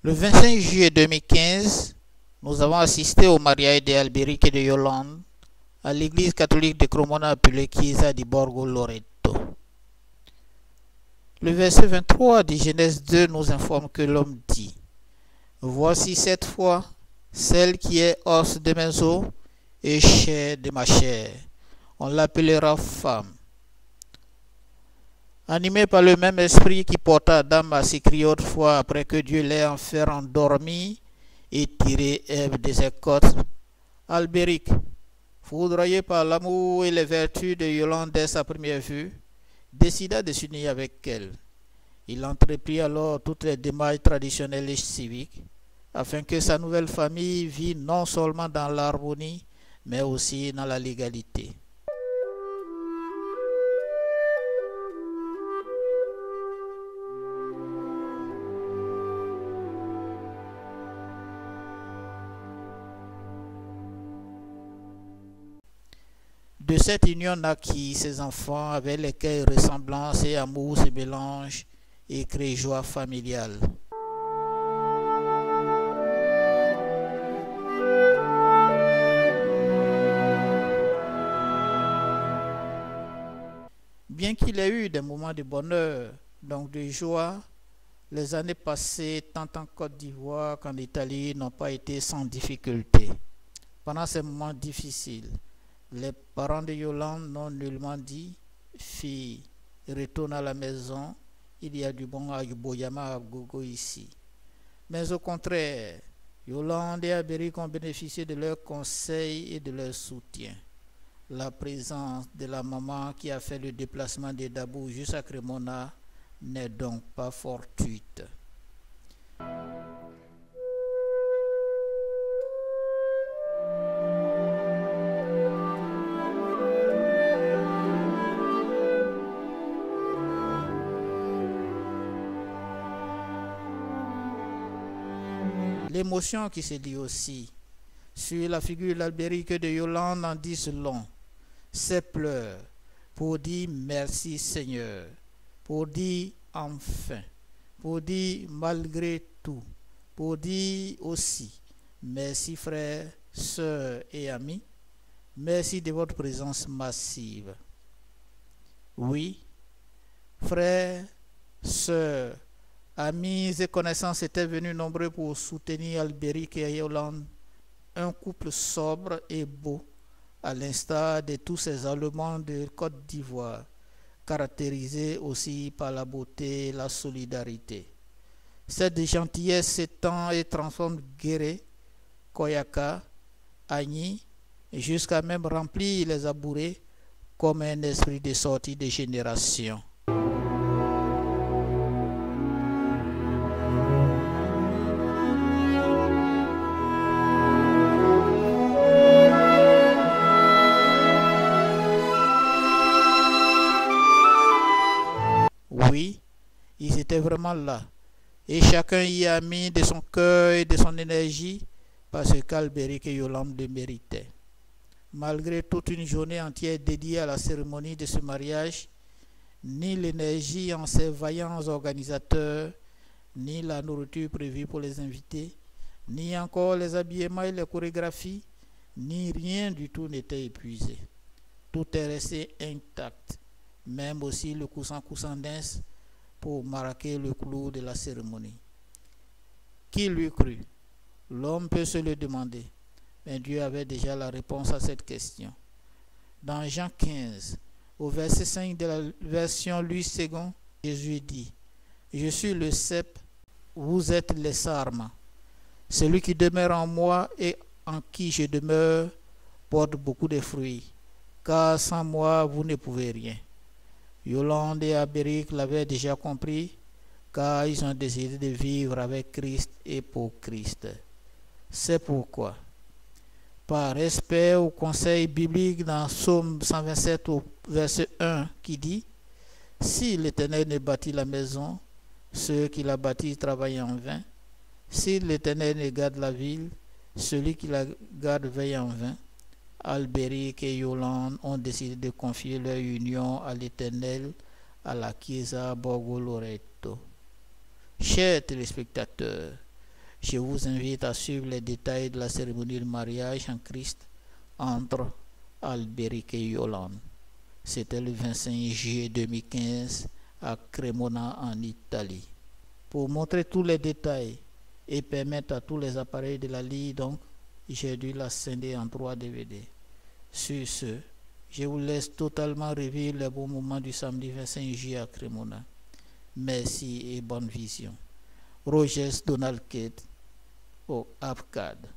Le 25 juillet 2015, nous avons assisté au mariage d'Alberic et de Yolande à l'église catholique de Cremona appelée Chiesa di Borgo Loreto. Le verset 23 de Genèse 2 nous informe que l'homme dit: Voici cette fois celle qui est os de mes os et chair de ma chair. On l'appellera femme. Animé par le même esprit qui porta Adam à s'écrier autrefois après que Dieu l'ait en fait endormi et tiré Ève de ses côtes, Alberic, foudroyé par l'amour et les vertus de Yolande dès sa première vue, décida de s'unir avec elle. Il entreprit alors toutes les démarches traditionnelles et civiques afin que sa nouvelle famille vit non seulement dans l'harmonie mais aussi dans la légalité. De cette union naquit ses enfants avec lesquels ressemblance et amour se mélangent et créent joie familiale. Bien qu'il ait eu des moments de bonheur, donc de joie, les années passées, tant en Côte d'Ivoire qu'en Italie, n'ont pas été sans difficulté. Pendant ces moments difficiles, les parents de Yolande n'ont nullement dit: Fille, retourne à la maison, il y a du bon Boyama à gogo ici. Mais au contraire, Yolande et Alberic ont bénéficié de leurs conseils et de leur soutien. La présence de la maman qui a fait le déplacement de Dabou jusqu'à Cremona n'est donc pas fortuite. L'émotion qui se dit aussi sur la figure d'Alberic et de Yolande en dit long. Ces pleurs pour dire merci Seigneur, pour dire enfin, pour dire malgré tout, pour dire aussi merci frères, sœurs et amis, merci de votre présence massive. Oui, frères, sœurs, amis et connaissances étaient venus nombreux pour soutenir Alberic et Yolande, un couple sobre et beau, à l'instar de tous ces Allemands de Côte d'Ivoire, caractérisés aussi par la beauté et la solidarité. Cette gentillesse s'étend et transforme Guéré, Koyaka, Agni, jusqu'à même remplir les abourés comme un esprit de sortie de génération. Oui, ils étaient vraiment là, et chacun y a mis de son cœur et de son énergie parce qu'Alberic et Yolande le méritaient. Malgré toute une journée entière dédiée à la cérémonie de ce mariage, ni l'énergie en ces vaillants organisateurs, ni la nourriture prévue pour les invités, ni encore les habillements et les chorégraphies, ni rien du tout n'était épuisé. Tout est resté intact, même aussi le coussin d'Ins pour marquer le clou de la cérémonie. Qui lui crut? L'homme peut se le demander, mais Dieu avait déjà la réponse à cette question. Dans Jean 15, au verset 5 de la version Louis II, Jésus dit: Je suis le cep, vous êtes les sarments. Celui qui demeure en moi et en qui je demeure porte beaucoup de fruits, car sans moi vous ne pouvez rien. Yolande et Alberic l'avaient déjà compris, car ils ont décidé de vivre avec Christ et pour Christ. C'est pourquoi, par respect au conseil biblique dans Psaume 127 au verset 1 qui dit: Si l'Éternel ne bâtit la maison, ceux qui la bâtissent travaillent en vain. Si l'Éternel ne garde la ville, celui qui la garde veille en vain. Alberic et Yolande ont décidé de confier leur union à l'Éternel, à la Chiesa Borgo Loreto. Chers téléspectateurs, Je vous invite à suivre les détails de la cérémonie de mariage en Christ entre Albéric et Yolande. C'était le 25 juillet 2015 à Cremona en Italie. Pour montrer tous les détails et permettre à tous les appareils de la ligne, donc, j'ai dû la scinder en 3 DVD. Sur ce, je vous laisse totalement revivre les bons moments du samedi 25 juillet à Cremona. Merci et bonne vision. Rogers Donald Kate au APCAD.